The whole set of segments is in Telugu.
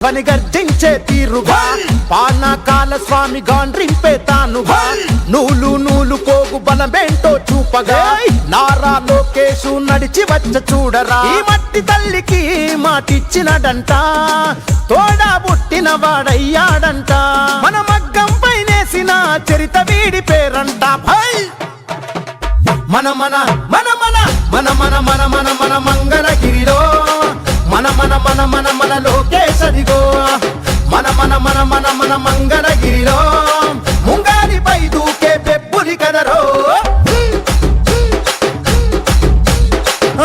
వని గర్జించే తీరుగా పానకాల స్వామి గాండ్రింపే తానుగా నూలు నూలు పోగు బలమేంటో చూపగా నారా లోకేశు నడిచి వచ్చ చూడరా ఈ మట్టి తల్లికి మాటిచ్చినడంట తోడా పుట్టిన వాడయ్యాడంట మన మగ్గం పైనేసిన చరిత వీడి పేరంట మన మన మన మన మన మన మన మన మన మంగళగిరిలో మన మన మన మన మన లోకేశదిగో మన మన మన మన మన మంగళగిరిలో ముంగారిపై దూకే పెప్పులి కదరో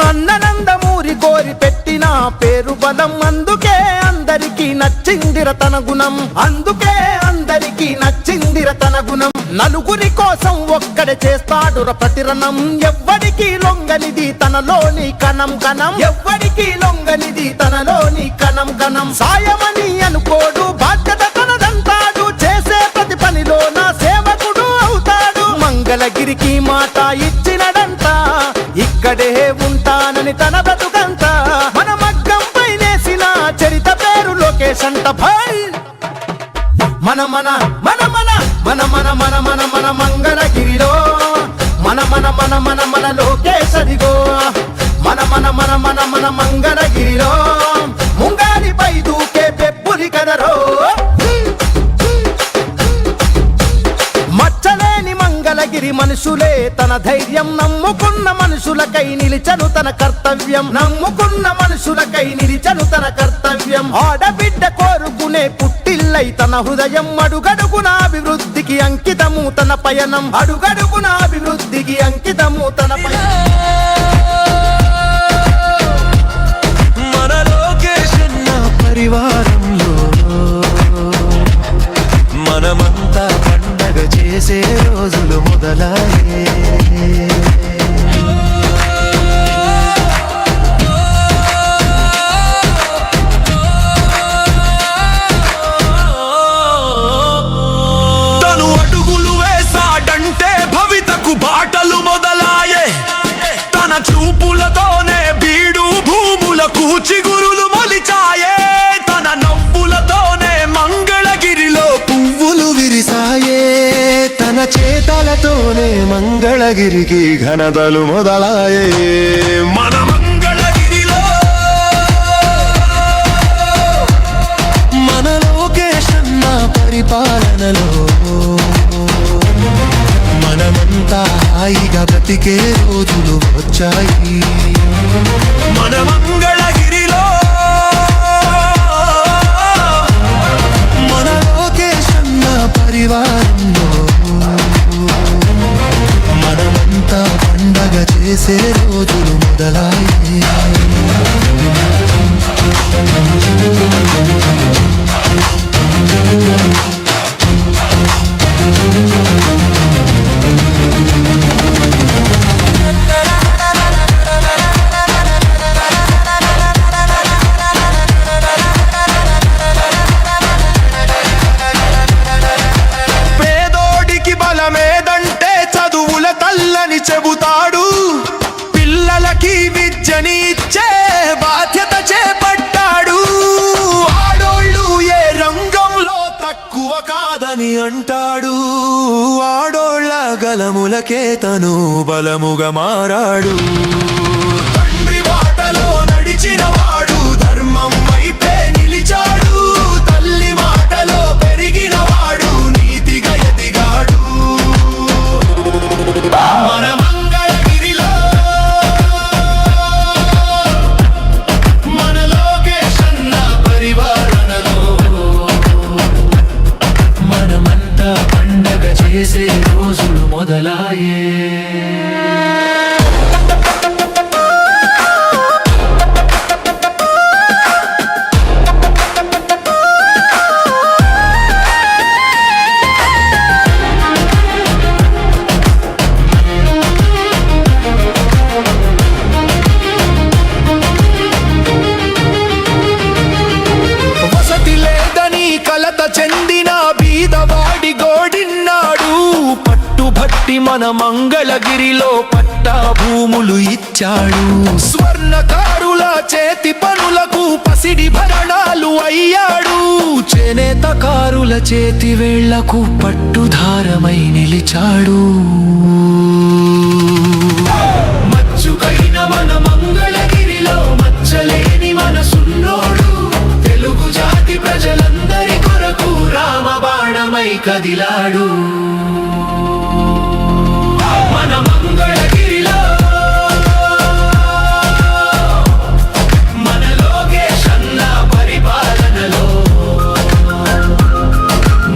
అన్ననందమూరి కోరి పెట్టిన పేరు బలం అందుకే అందరికీ నచ్చిందిర తన గుణం అందుకే అందరికీ నచ్చిందిర తన గుణం నలుగురి కోసం ఒక్కడే చేస్తాడుర ప్రతిరణం ఎవ్వడికి లొంగనిది తనలోని కణం కణం ఎవ్వడికి లొంగనిది తనలోని కణం కణం సాయమని అనుకోడు బాధ్యత తనదంటాడు చేసే ప్రతి పనిలో నా సేవకుడు అవుతాడు మంగళగిరికి మాట ఇచ్చినడంట ఇక్కడే ఉంటానని తన బ్రతుకంత మన మగ్గం పైనేసిన చరిత పేరు లోకేశ్ అంట భాయ్ మన మన మన మన మన మన మన మన మన మంగళగిరిలో మన మన మన మన మన లోకేశదిగో మన మన మన మన మన మంగళగిరిలో ముంగారిపై దూకే పెప్పులి కదరో మచ్చలేని మంగళగిరి మనుషులే తన ధైర్యం నమ్ముకున్న మనుషులకై నిలిచను తన కర్తవ్యం నమ్ముకున్న మనుషులకై నిలిచను తన కర్తవ్యం ఆడబిడ్డ కోరుకునే పుట్టిల్లై తన హృదయం అడుగడుగున అభివృద్ధికి అంకితము తన పయనం అడుగడుగున అభివృద్ధికి అంకితము తన పయనం మన లోకేశన్న పరివారంలో మనమంతా పండగ చేసే రోజులు మొదలయ్యే తను అడుగులు వేసాడంటే భవితకు బాటలు మొదలాయే తన చూపులతోనే బీడు భూములకు చిగురులు మొలిచాయే తన నవ్వులతోనే మంగళగిరిలో పువ్వులు విరిసాయే తన చేతలతోనే మంగళగిరికి ఘనతలు మొదలాయే మన మంగళగిరిలో మన లోకేశన్న పరిపాలనలో మనమంతా హాయిగా బ్రతికే రోజులు వచ్చాయి మన మంగళగిరిలో మన లోకేశన్న పరివారంలో మనమంతా పండగ చేసే రోజులు మొదలయ్యాయి బలమేదంటే చదువుల తల్లని చెబుతాడు పిల్లలకి విద్యని ఇచ్చే బాధ్యత చేపట్టాడు ఆడోళ్ళు ఏ రంగంలో తక్కువ కాదని అంటాడు ఆడోళ్ళ గలములకే తను బలముగా మారాడు తండ్రి బాటలో నడిచిన వాడు ధర్మం వైపే నిలిచాడు తల్లి మాటలో పెరిగిన వాడు నీతిగా ఎదిగాడు మన మంగళగిరిలో మన లోకేశన్న పరివారణలో మనమంతా పండగ చేసే రోజులు మొదలాయే మన మంగళగిరిలో పట్టా భూములు ఇచ్చాడు. స్వర్ణకారుల చేతి పనులకు పసిడి భరణాలు అయ్యాడు. చేనేతకారుల చేతి వేళ్లకు పట్టుధారమై నిలిచాడు. మచ్చుకైన మన మంగళగిరిలో మచ్చలేని మనసున్నోడు. తెలుగు జాతి ప్రజలందరి కొరకు రామబాణమై కదిలాడు. మన మంగళగిరిలో మన లోకేష్ అన్న పరిపాలనలో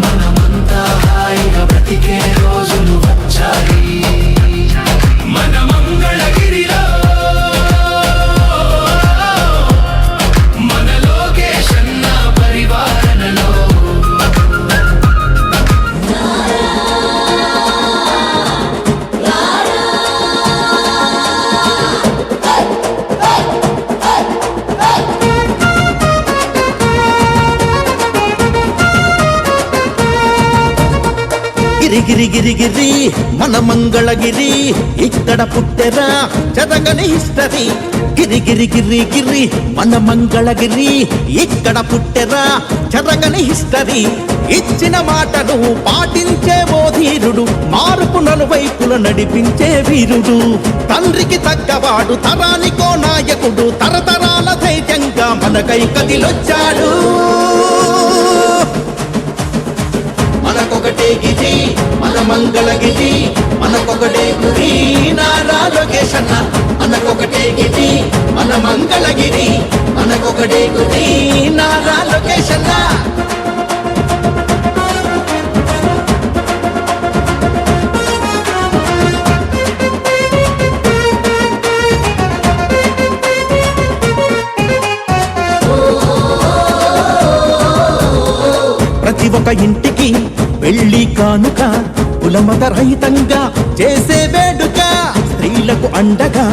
మనమంతా హాయిగా బ్రతికే రోజులు వచ్చాయి. మన మంగళగిరిలో మన లోకేష్ అన్న పరిపాలనలో గిరి గిరి గిరి గిరి మన మంగళగిరి ఇక్కడ పుట్టెరా చదగని హిస్టరీ. గిరి గిరి గిరి గిరి మన మంగళగిరి ఇక్కడ పుట్టెరా చదగని హిస్టరీ. ఇచ్చిన మాటను పాటించే ఓ ధీరుడు, మార్పు నలువైపుల నడిపించే వీరుడు. తండ్రికి తగ్గవాడు, తరానికో నాయకుడు, తరతరాల ధైర్యంగా మనకై కదిలొచ్చాడు. మనకొకటే గిరి మన మంగళగిరి, మనకొకటే గురి నారా లోకేష్ అన్న. మనకొకటే గిరి మన మంగళగిరి, మనకొకటే గురి నారా లోకేష్ అన్న. ప్రతి ఒక్క ఇంటికి వెళ్ళి కానుక, కులమత రహితంగా చేసే వేడుక. స్త్రీలకు అండగా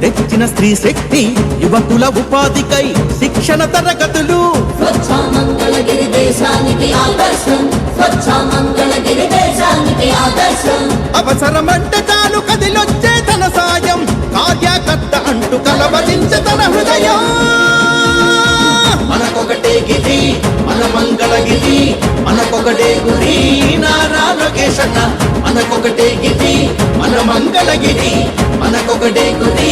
తెచ్చిన స్త్రీ శక్తి, యువకుల ఉపాధికై శిక్షణ తరగతులు. స్వచ్ఛ మంగళగిరి దేశానికి ఆదర్శం, స్వచ్ఛ మంగళగిరి దేశానికి ఆదర్శం. అవసరమంటే చాలు కదిలొచ్చే తన సాయం, కార్యకర్త అంటూ కలవరించే తన హృదయం. మనకొకటే గిరి మన మంగళగిరి, మనకొకటే గురి నారా లోకేష్ అన్న. మనకొకటే గిరి మన మంగళగిరి, మనకొకటే గురి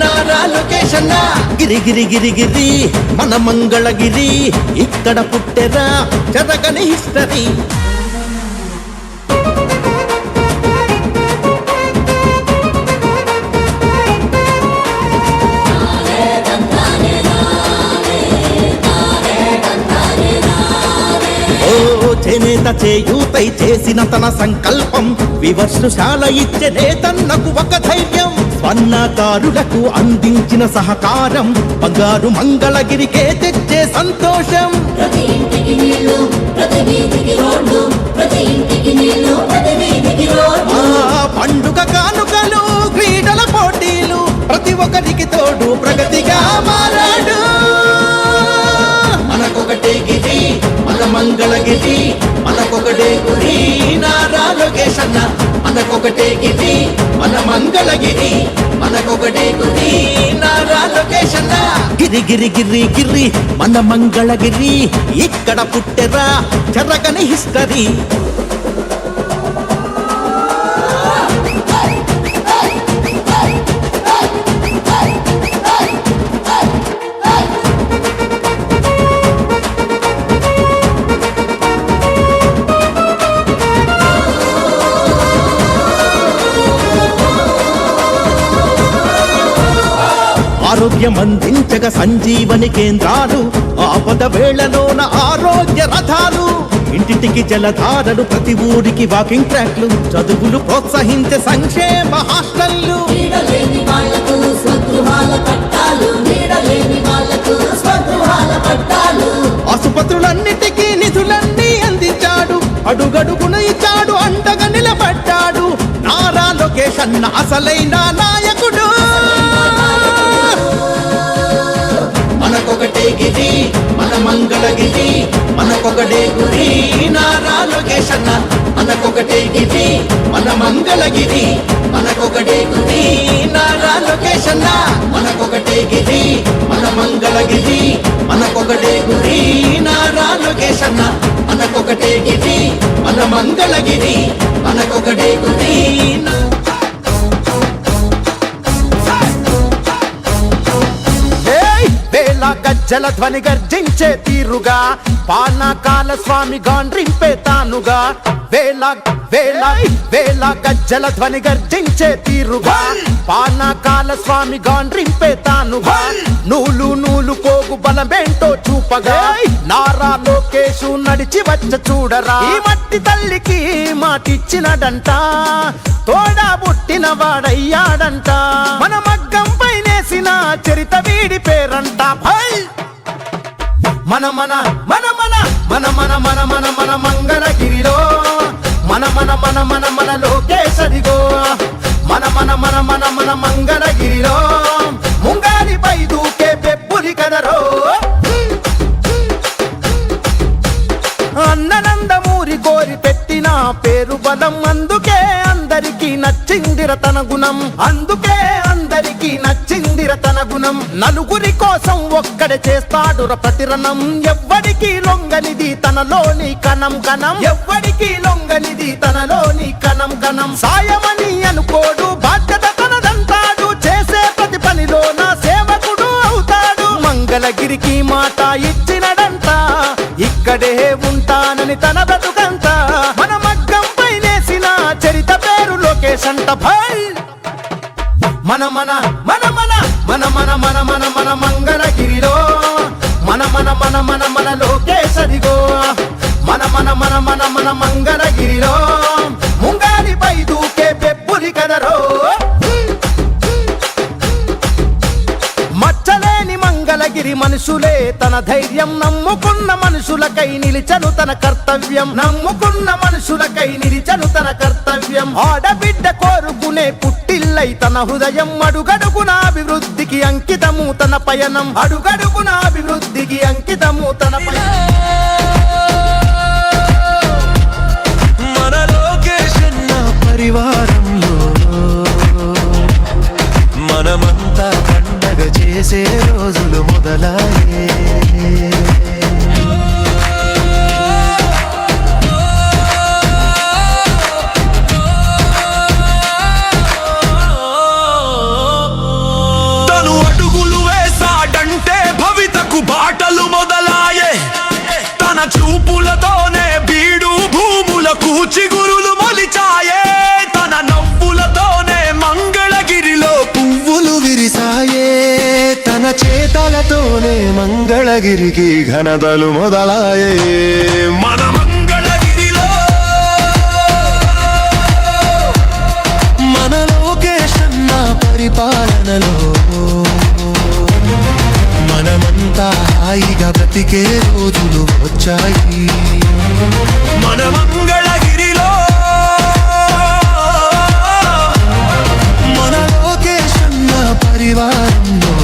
నారా లోకేష్ అన్న. గిరి గిరి గిరి గిరి మన మంగళగిరి ఇక్కడ పుట్టెరా చదగని హిస్టరీ. చేనేత చేయూతై చేసిన తన సంకల్పం, వివస్సుశాల ఇచ్చే నేతన్నకు ఒక ధైర్యం. స్వర్ణకారులకు అందించిన సహకారం, బంగారు మంగళగిరికే తెచ్చే సంతోషం. ప్రతి ఇంటికి నీళ్లు, ప్రతి వీధికి రోడ్లు, ప్రతి ఇంటికి నీళ్లు, ప్రతి వీధికి రోడ్లు. పండుగ కానుకలు, క్రీడల పోటీలు, ప్రతి ఒక్కరికి తోడు ప్రగతిగా మారాడు. మనకొకటే గిరి మన మంగళగిరి, మనకొకటే గురి నారా లోకేష్ అన్న. మనకొకటే గిరి మన మంగళగిరి, మనకొకటే గురి నారా లోకేష్ అన్న. గిరి గిరి గిరి గిరి మన మంగళగిరి ఇక్కడ పుట్టెరా చెరగని హిస్టరీ. ఆరోగ్యం అందించగ సంజీవని కేంద్రాలు, ఆపద వేళలోన ఆరోగ్య రథాలు. ఇంటింటికి జలధారలు, ప్రతి ఊరికి వాకింగ్ ట్రాక్లు, చదువులు ప్రోత్సహించే సంక్షేమ హాస్టళ్లు. నీడలేని వాళ్లకు స్వగృహాల పట్టాలు, నీడలేని వాళ్లకు స్వగృహాల పట్టాలు. ఆసుపత్రులన్నిటికీ నిధులన్నీ అందించాడు, అడుగడుగున ఇచ్చాడు, అండగా నిలబడ్డాడు. నారా లోకేష్ అన్న అసలైన నాయకుడు. మనకొకటే గిరి మన మంగళగిరి, మనకొకటే గురి నారా లోకేష్ అన్న. మనకొకటే గిరి మన మంగళగిరి మనకొకటే గురి నారా లోకేష్ అన్న మనకొకటే గిరి మన మంగళగిరి మనకొకటే గురి నారా లోకేష్ అన్న మనకొకటే గిరి మన మంగళగిరి మనకొకటే గురి వేల గజ్జల ధ్వని గర్జించే తీరుగా పానకాల స్వామి గాండ్రింపే తానుగా వేల వేల వేల గజ్జల ధ్వని గర్జించే తీరుగా పానకాల స్వామి గాండ్రింపే తానుగా నూలు నూలు పోగు బలమేంటో చూపగా నారా లోకేషు నడిచి వచ్చ చూడరా ఈ మట్టి తల్లికి మాటిచ్చినడంట తోడా పుట్టిన వాడయ్యాడంట మన మగ్గం పైనేసిన చరిత వీడి పేరంట మన మన మన మన మన మన మన మన మన మంగళగిరిలో మన మన మన మన మన లోకేశదిగో మన మన మన మన మన మంగళగిరిలో ముంగాలిపై దూకే పెప్పులి కదరో అన్ననందమూరి కోరి పెట్టిన పేరు బలం అందుకే అందరికీ నచ్చిందిర తన గుణం అందుకే అందరికీ నచ్చిందిర తన గుణం నలుగురి కోసం ఒక్కడే చేస్తాడుర ప్రతిరణం ఎవ్వడికి లొంగనిది తనలోని కణం కణం ఎవ్వడికి లొంగనిది తనలోని కణం కణం సాయమని అనుకోడు బాధ్యత తనదంటాడు చేసే ప్రతి పనిలో నా సేవకుడు అవుతాడు మంగళగిరికి మాట ఇచ్చినడంట ఇక్కడే ఉంటానని తన బ్రతుకంత మన మగ్గం పైనేసిన చరిత పేరు లోకేష్ అంట భాయ్ మన మన మన మన మన మన మన మన మన మంగళగిరిలో మన మన మన మన మన లోకేష్ అదిగో మన మన మన మన మన మంగళగిరిలో ముంగాలిపై దూకే పెప్పులి కదరో మచ్చలేని మంగళగిరి మనుషులే తన ధైర్యం నమ్ముకున్న మనుషులకై నిలిచను తన కర్తవ్యం నమ్ముకున్న మనుషులకై నిలిచను తన కర్తవ్యం ఆడబిడ్డ కోరుకునే పుట్టిల్లై తన హృదయం అడుగడుగున అభివృద్ధికి అంకితము తన పయనం అడుగడుగున అభివృద్ధికి అంకితము తన పయనం మన లోకేష్ అన్న పరివారంలో మనమంతా పండగ చేసే రోజులు మొదలాయే తను అడుగులు వేసాడంటే భవితకు బాటలు మొదలాయే తన చూపులతోనే బీడు భూములకు చిగురులు మొలిచాయే తన నవ్వులతోనే మంగళగిరిలో పువ్వులు విరిసాయే తన చేతలతోనే మంగళగిరికి ఘనతలు మొదలాయే మన మంగళగిరిలో మన లోకేష్ అన్న పరిపాలనలో మనమంతా హాయిగా బ్రతికే రోజులు వచ్చాయి మన మంగళగిరిలో మన లోకేష్ అన్న పరివారంలో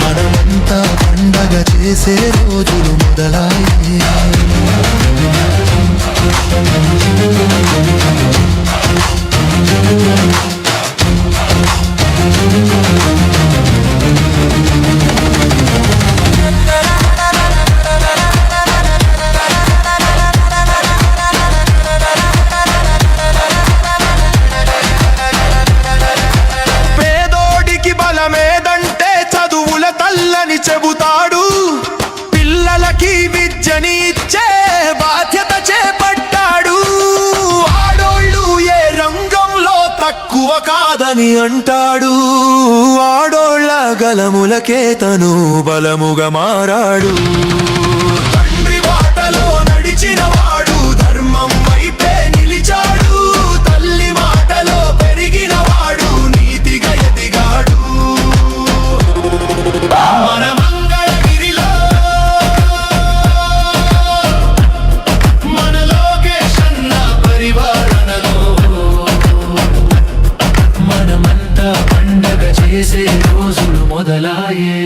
మనమంతా పండగ చేసే రోజులు మొదలాయి బలమేదంటే చదువుల తల్లని చెబుతాడు పిల్లలకి విద్యని ఇచ్చే బాధ్యత చేపట్టాడు ఆడోళ్ళు ఏ రంగంలో తక్కువ కాదని అంటాడు ఆడోళ్ళ గలములకే తను బలముగా మారాడు తండ్రి బాటలో నడిచిన వాడు ధర్మం వైపే నిలిచాడు తల్లి మాటలో పెరిగిన వాడు నీతిగా ఎదిగాడు మన మంగళగిరిలో మన లోకేష్ అన్న పరివారణలో మనమంతా పండగ చేసే రోజులు మొదలాయే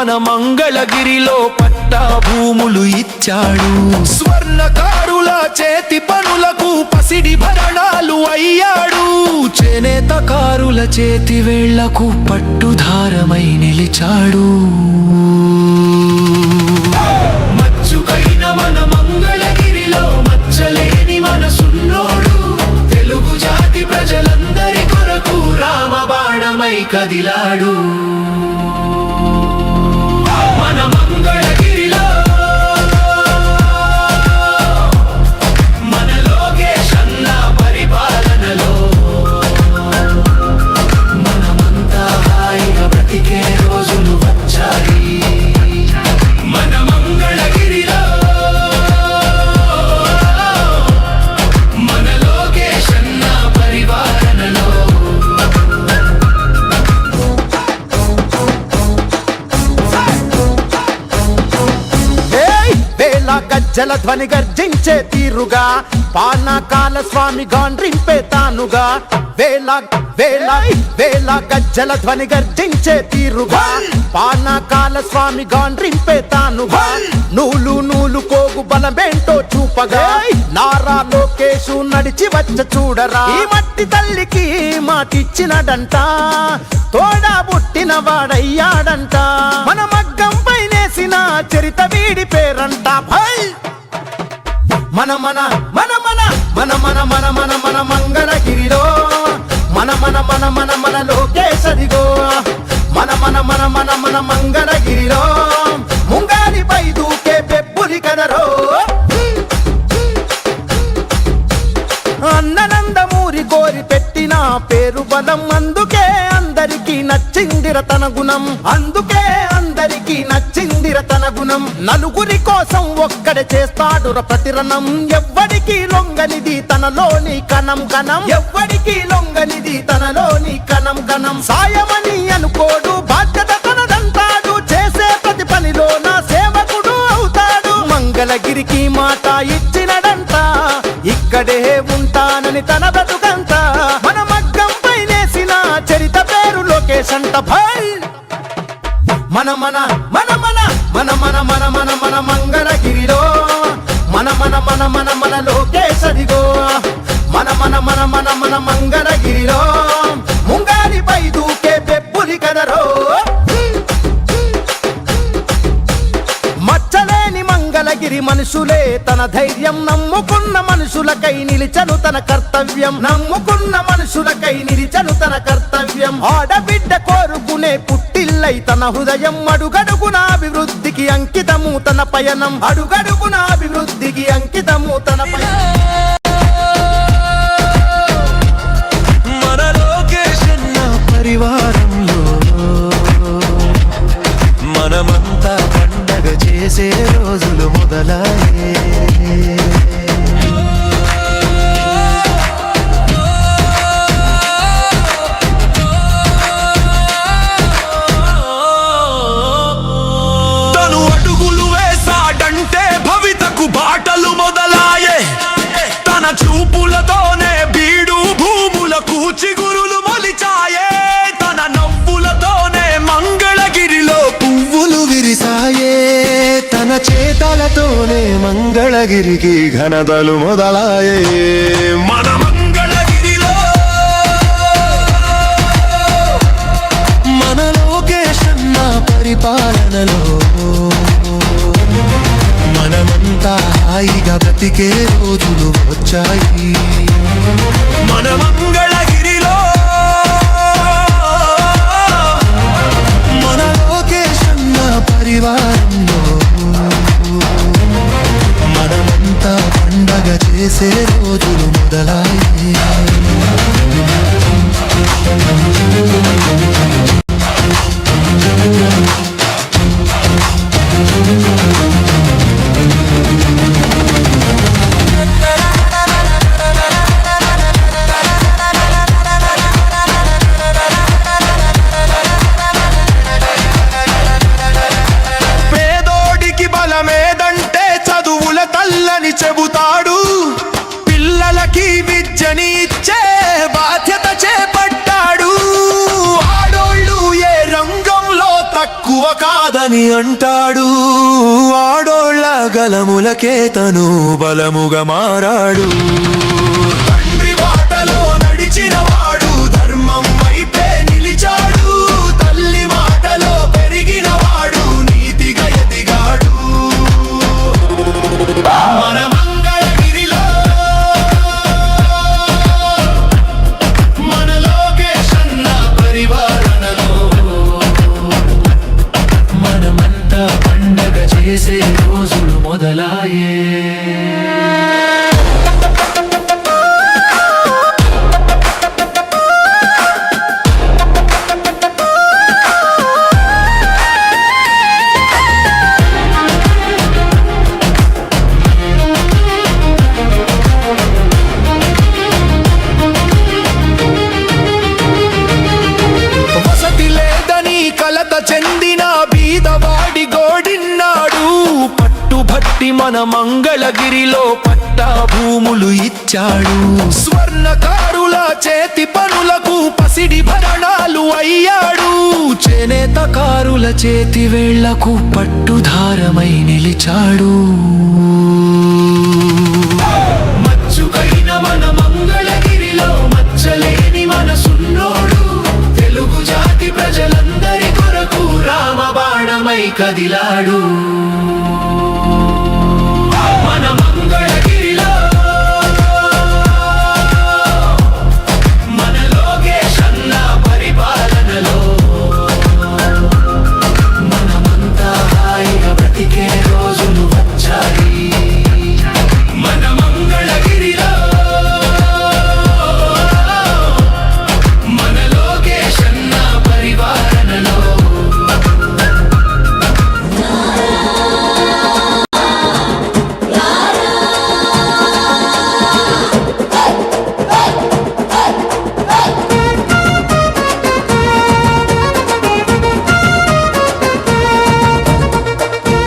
మన మంగళగిరిలో పట్టా భూములు ఇచ్చాడు. స్వర్ణకారుల చేతి పనులకు పసిడి భరణాలు అయ్యాడు. చేనేతకారుల చేతి వేళ్లకు పట్టుధారమై నిలిచాడు. మచ్చుకైన మన మంగళగిరిలో మచ్చలేని మనసున్నోడు. తెలుగు జాతి ప్రజలందరి కొరకు రామబాణమై కదిలాడు. మన మంగళగిరిలో మన లోకేష్ అన్న పరిపాలనలో మనమంతా హాయిగా బ్రతికే రోజులు వచ్చాయి. మన మంగళగిరిలో మన లోకేష్ అన్న పరిపాలనలో వేల గజ్జల ధ్వని గర్జించే తీరుగా పానకాల స్వామి గాండ్రింపే తానుగా. వేల వేల వేల గజ్జల ధ్వని గర్జించే తీరుగా పానకాల స్వామి గాండ్రింపే తానుగా. నూలు నూలు కోగు బలమేంటో చూపగా నారా లోకేషు నడిచి వచ్చ చూడరా. ఈ మట్టి తల్లికి మాటిచ్చినడంట, తోడా పుట్టిన వాడయ్యాడంట. మన మగ్గం పైనేసిన చరిత వీడి పేరంట. మన మన మన మన మన మన మన మన మన మంగళగిరిలో మన మన మన మన మన లోకేశదిగో. మన మన మన మన మన మంగళగిరిలో ముంగాలిపై దూకే పెబ్బులి కదరో. అన్ననందమూరి కోరి పెట్టిన పేరు బలం, అందుకే అందరికీ నచ్చిందిర తన గుణం. అందుకే అందరికీ నచ్చిందిర తన గుణం. నలుగురి కోసం ఒక్కడే చేస్తాడుర ప్రతిరణం. ఎవ్వడికి లొంగనిది తనలోని కణం కణం. ఎవ్వడికి లొంగనిది తనలోని కణం కణం. సాయమని అనుకోడు, బాధ్యత తనదంటాడు. చేసే ప్రతి పనిలో నా సేవకుడు అవుతాడు. మంగళగిరికి మాట ఇచ్చినడంట, ఇక్కడే ఉంటానని తన బతుకంత. మన మగ్గం పైనేసిన చరిత పేరు లోకేష్ అంట. భాయ్ మన మన మన మన మన మన మన మన మన మంగళగిరిలో మన మన మన మన మన లోకేష్ అదిగో. మన మన మన మన మన మంగళగిరిలో ముంగాలిపై దూకే పెబ్బులి కదరో. మచ్చలేని మంగళగిరి మనుషులే తన ధైర్యం. నమ్ముకున్న మనుషులకై నిలిచను తన కర్తవ్యం. నమ్ముకున్న మనుషులకై నిలిచను తన కర్తవ్యం. ఆడబిడ్డ కోరుకునే పుట్టిల్లై తన హృదయం. అడుగడుగున అభివృద్ధికి అంకితము తన పయనం. అడుగడుగున అభివృద్ధికి అంకితము తన పయనం. మన లోకేష్ అన్న పరివారంలో మనమంతా పండగ చేసే రోజులు మొదలయ్యే. తను అడుగులు వేసాడంటే భవితకు బాటలు మొదలాయే. తన చూపులతోనే బీడు భూములకు చిగురులు మొలిచాయే. తన నవ్వులతోనే మంగళగిరిలో పువ్వులు విరిసాయే. తన చేతలతోనే మంగళగిరికి ఘనతలు మొదలాయే. మన మంగళగిరిలో మన లోకేష్ అన్న పరిపాలనలో మనమంతా హాయిగా బ్రతికే రోజులు వచ్చాయి. మన మంగళగిరిలో మన లోకేష్ అన్న పరివారంలో మనమంతా పండగ చేసే రోజులు మొదలయ్యాయి. పేదోడికి బలమేదంటే చదువుల తల్లని చెబుతాడు. పిల్లల అని అంటాడు, ఆడోళ్ళ గలములకే తను బలముగా మారాడు. తండ్రి బాటలో నడిచిన వాడు ధర్మం వైపే నిలిచాడు, తల్లి మాటలో పెరిగిన వాడు నీతిగా ఎదిగాడు. మన మంగళగిరిలో మన లోకేష్ అన్న పరివారణలో మనమంతా పండగ చేసే రోజులు మొదలాయే. వసతి లేదని కలత చెందిన బీదవాడి గోడిన్నాడు, పట్టుబట్టి మన మంగళగిరిలో పట్టా భూములు ఇచ్చాడు. స్వర్ణకారుల చేతి పనులకు పసిడి భరణాలు అయ్యాడు, చేనేతకారుల చేతి వేళ్లకు పట్టుధారమై నిలిచాడు. మచ్చుకైన మన మంగళగిరిలో మచ్చలేని మన సున్నోడు, తెలుగు జాతి ప్రజలందరి కొరకు రామబాణమై కదిలాడు. మన మంగళగిరిలో మన లోకేష్ అన్న పరిపాలనలో మనమంతా హాయిగా బ్రతికే రోజులు వచ్చాయి. మన మంగళగిరిలో మన లోకేష్ అన్న పరిపాలనలో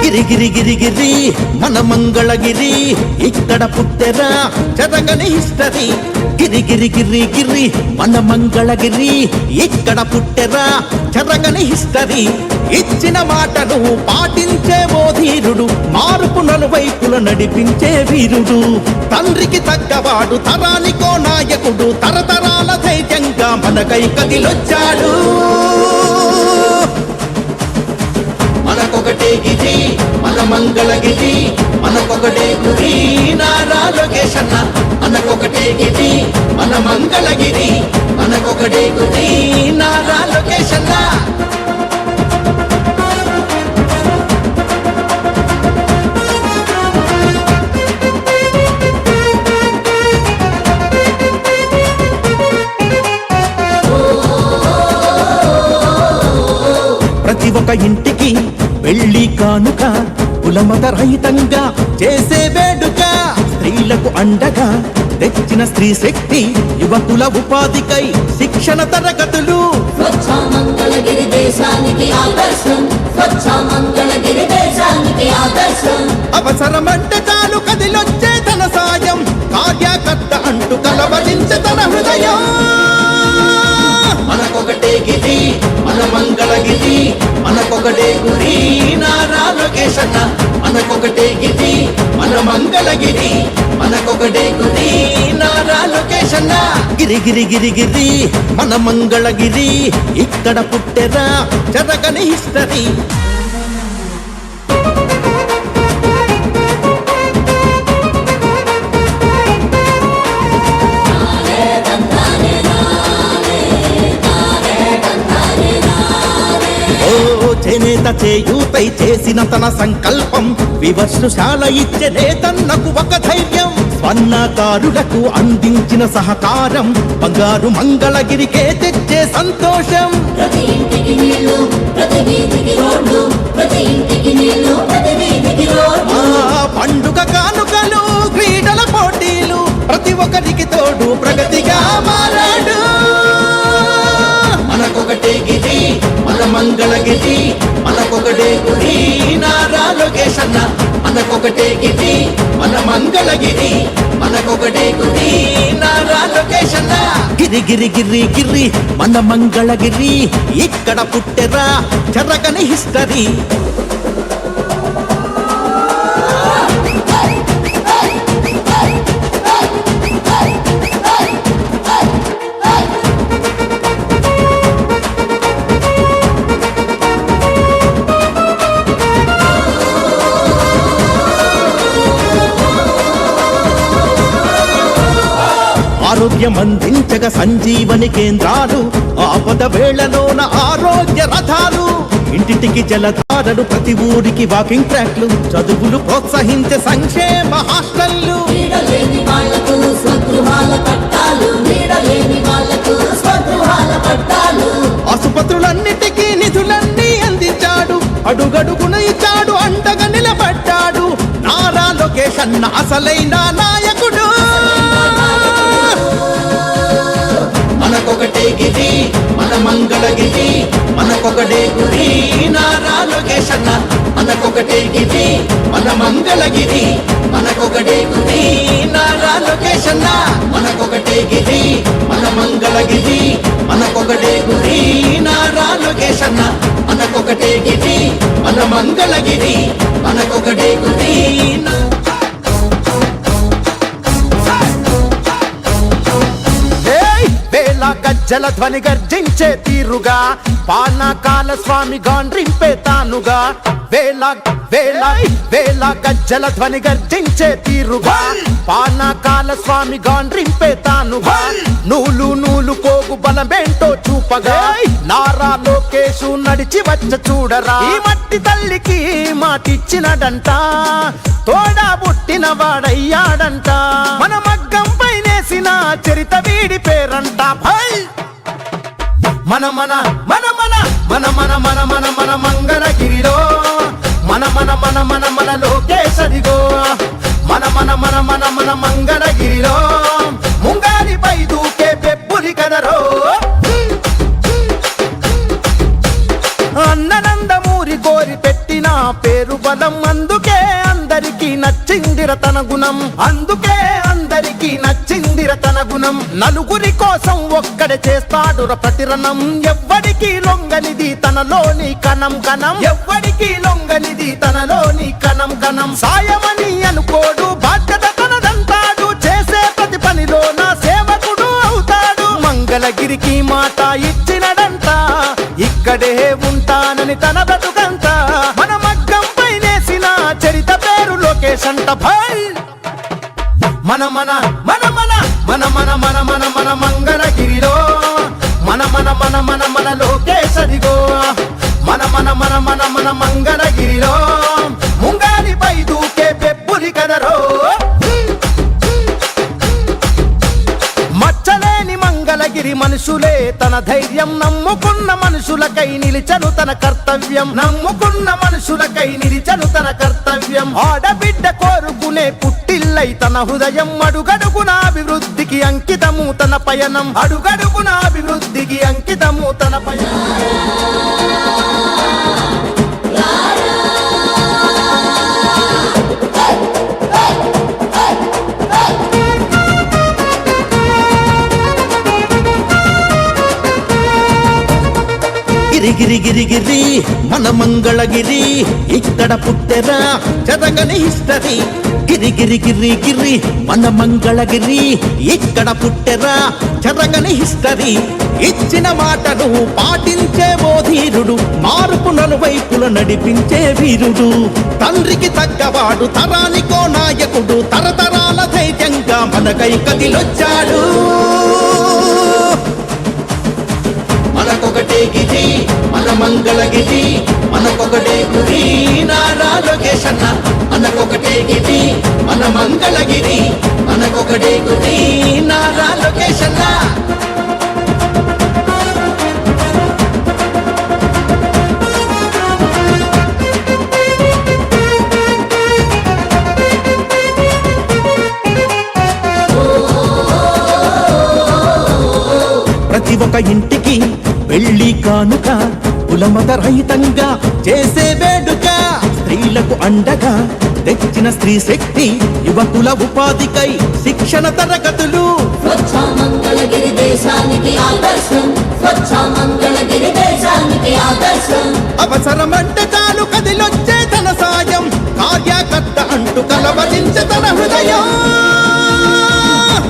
గిరి గిరి గిరి గిరి మన మంగళగిరి, ఇక్కడ పుట్టెరా చెరగని హిస్టరీ. గిరి గిరి గిరి గిరి మన మంగళగిరి, ఇక్కడ పుట్టెరా చెరగని హిస్టరీ. ఇచ్చిన మాటను పాటించే ఓ ధీరుడు, మార్పు నలువైపుల నడిపించే వీరుడు. తండ్రికి తగ్గవాడు, తరానికో నాయకుడు, తరతరాల ధైర్యంగా మనకై కదిలొచ్చాడు. మనకొకటే గిరి మన మంగళగిరి, మనకొకటే గురి నారా లోకేష్ అన్న. మనకొకటే గిరి మన మంగళగిరి, మనకొకటే గురి నారా లోకేష్ అన్న. ప్రతి ఒక్క ఇంటికి పెళ్లి కానుక, కులమత రహితంగా చేసే వేడుక. స్త్రీలకు అండగా తెచ్చిన స్త్రీ శక్తి, యువకుల ఉపాధికై శిక్షణ తరగతులు. స్వచ్ఛ మంగళగిరి దేశానికి ఆదర్శం, స్వచ్ఛ మంగళగిరి దేశానికి ఆదర్శం. అవసరమంటే చాలు కదిలొచ్చే తన సాయం, కార్యకర్త అంటూ కలవరించే తన హృదయం. మనకొకటే గిరి మన మంగళగిరి, మనకొకటే గురి నారా లోకేష్ అన్న. మనకొకటే గిరి మన మంగళగిరి, మనకొకటే గురి నారా లోకేష్ అన్న. గిరి గిరి గిరి గిరి మన మంగళగిరి, ఇక్కడ పుట్టెరా చెరగని హిస్టరీ. చేనేత చేయూతై చేసిన తన సంకల్పం, వివస్సుశాల ఇచ్చే నేతన్నకు ఒక ధైర్యం. స్వర్ణకారులకు అందించిన సహకారం, బంగారు మంగళగిరికే తెచ్చే సంతోషం. ప్రతి ఇంటికి నీళ్లు, ప్రతి వీధికి రోడ్లు, ప్రతి ఇంటికి నీళ్లు, ప్రతి వీధికి రోడ్లు. పండుగ కానుకలు, క్రీడల పోటీలు, ప్రతి ఒక్కరికి తోడు ప్రగతిగా మారాడు. మనకొకటే గిరి మన మంగళగిరి, మనకొకటే గురి నారా లోకేష్ అన్న. మనకొకటే గిరి మన మంగళగిరి, మనకొకటే గురి నారా లోకేష్ అన్న. గిరి గిరి గిరి గిరి మన మంగళగిరి, ఇక్కడ పుట్టెరా చెరగని హిస్టరీ. ఆరోగ్యం అందించగ సంజీవని కేంద్రాలు, ఆపద వేళలోన ఆరోగ్య రథాలు, ఇంటింటికి జలధారలు, ప్రతి ఊరికి వాకింగ్ ట్రాక్లు, చదువులు ప్రోత్సహించే సంక్షేమ హాస్టళ్లు. నీడలేని వాళ్లకు స్వగృహాల పట్టాలు, నీడలేని వాళ్లకు స్వగృహాల పట్టాలు. ఆసుపత్రులన్నిటికీ నిధులన్నీ అందించాడు, అడుగడుగున ఇచ్చాడు, అండగా నిలబడ్డాడు. నారా లోకేష్ అన్న అసలైన నాయకుడు. మనకొకటే గిరి మన మంగళగిరి, మనకొకటే గురి నారా లోకేష్ అన్న. మనకొకటే గిరి మన మంగళగిరి, మనకొకటే గురి నారా లోకేష్ అన్న. మనకొకటే గిరి మన మంగళగిరి, మనకొకటే గురి నారా లోకేష్ అన్న. మనకొకటే గిరి మన మంగళగిరి, మనకొకటే గురి వేల గజ్జల ధ్వని గర్జించే తీరుగా, పానకాల స్వామి గాండ్రింపే తానుగా. వేల వేల వేల గజ్జల ధ్వని గర్జించే తీరుగా, పానకాల స్వామి గాండ్రింపే తానుగా. నూలు నూలు కోగు బలమేంటో చూపగా, నారా లోకేషు నడిచి వచ్చ చూడరా. ఈ మట్టి తల్లికి మాటిచ్చినడంట, తోడా పుట్టిన వాడయ్యాడంట. మన మగ్గం పైనేసిన చరిత వీడి పేరంట. మన మన మన మన మన మన మన మన మన మంగళగిరిలో, మన మన మన మన మన లోకేశరిగో. మన మన మన మన మన మంగళగిరిలో, ముంగారిపై దూకే పెబ్బులి కదరో. అన్ననందమూరి కోరి పెట్టిన పేరు బలం, అందుకే అందరికీ నచ్చిందిర తన గుణం. అందుకే అందరికీ నచ్చిందిర తన గుణం. నలుగురి కోసం ఒక్కడే చేస్తాడు ప్రతిరణం. ఎవ్వడికి లొంగనిది తనలోని కణం కణం, ఎవ్వడికి లొంగనిది తనలోని కణం కణం. సాయమని అనుకోడు, బాధ్యత తనదంటాడు, చేసే ప్రతి పనిలో నా సేవకుడు అవుతాడు. మంగళగిరికి మాట ఇచ్చినడంట, ఇక్కడే ఉంటానని తన బ్రతుకంత. మన మగ్గం పైనేసిన చరిత పేరు లోకేష్ అంట. మన మన మన మన మన మన మన మన మన మంగళగిరిలో, మన మన మన మన మన లోకేశరిగో. మన మన మన మన మన మంగళగిరిలో, ముంగారిపై దూకే పెబ్బులి కదరో. మచ్చలేని మంగళగిరి మనుషులే తన ధైర్యం, నమ్ముకున్న మనుషులకై నిలిచను తన కర్తవ్యం. నమ్ముకున్న మనుషులకై నిలిచను తన కర్తవ్యం. ఆడబిడ్డ కోరుకునే పుట్టిల్లై తన హృదయం. అడుగడుగున అభివృద్ధికి అంకితము తన పయనం. అడుగడుగున అభివృద్ధికి అంకితము తన పయనం. గిరి గిరి గిరి గిరి మన మంగళగిరి, ఇక్కడ పుట్టెరా చదగని హిస్టరీ. గిరి గిరి గిరి గిరి మన మంగళగిరి, ఇక్కడ పుట్టెరా చదగని హిస్టరీ. ఇచ్చిన మాటను పాటించే ఓ ధీరుడు, మార్పు నలువైపుల నడిపించే వీరుడు. తండ్రికి తగ్గవాడు, తరానికో నాయకుడు, తరతరాల ధైర్యంగా మనకై కదిలొచ్చాడు. మనకొకటే గిరి మన మంగళగిరి, మనకొకటే గురి నారా లోకేష్ అన్న. మనకొకటే గిరి మన మంగళగిరి, మనకొకటే గురి నారా లోకేష్ అన్న. ప్రతి ఒక్క ఇంటికి పెళ్లి కానుక, కులమత రహితంగా చేసే వేడుక. స్త్రీలకు అండగా తెచ్చిన స్త్రీ శక్తి, యువకుల ఉపాధికై శిక్షణ తరగతులు. స్వచ్ఛ మంగళగిరి దేశానికి ఆదర్శం, స్వచ్ఛ మంగళగిరి దేశానికి ఆదర్శం. అవసరమంటే చాలు కదిలొచ్చే తన సాయం, కార్యకర్త అంటూ కలవరించే తన హృదయం.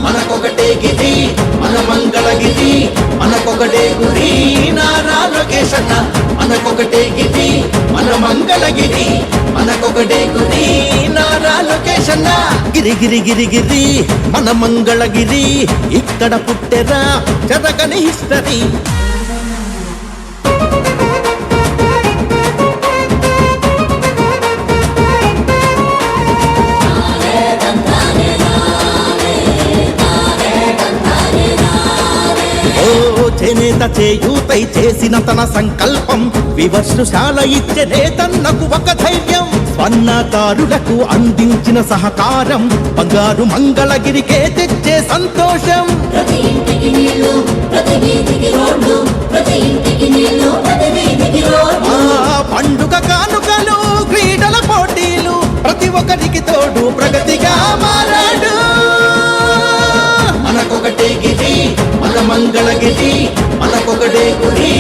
మనకొకటే గిరి మన మంగళగిరి, మనకొకటే గురి నారా లోకేష్ అన్న. మనకొకటే గిరి మన మన మంగళగిరి మనకొకటే గురి నారా లోకేష్ అన్న గిరి గిరి గిరి గిరి మన మంగళగిరి ఇక్కడ పుట్టెరా చెదగని హిస్టరీ చేనేత చేయూతై చేసిన తన సంకల్పం వివస్నుశాల ఇచ్చే నేతన్నకు ఒక ధైర్యం స్వర్ణకారులకు అందించిన సహకారం బంగారు మంగళగిరికే తెచ్చే సంతోషం ప్రతి ఇంటికి నీళ్లు ప్రతి వీధికి రోడ్లు ప్రతి ఇంటికి నీళ్లు ప్రతి వీధికి రోడ్లు పండుగ కానుకలు క్రీడల పోటీలు ప్రతి ఒక్కరికి తోడు ప్రగతిగా మారాడు మనకొకటే గిరి మన మంగళగిరి మనకొకటే గురి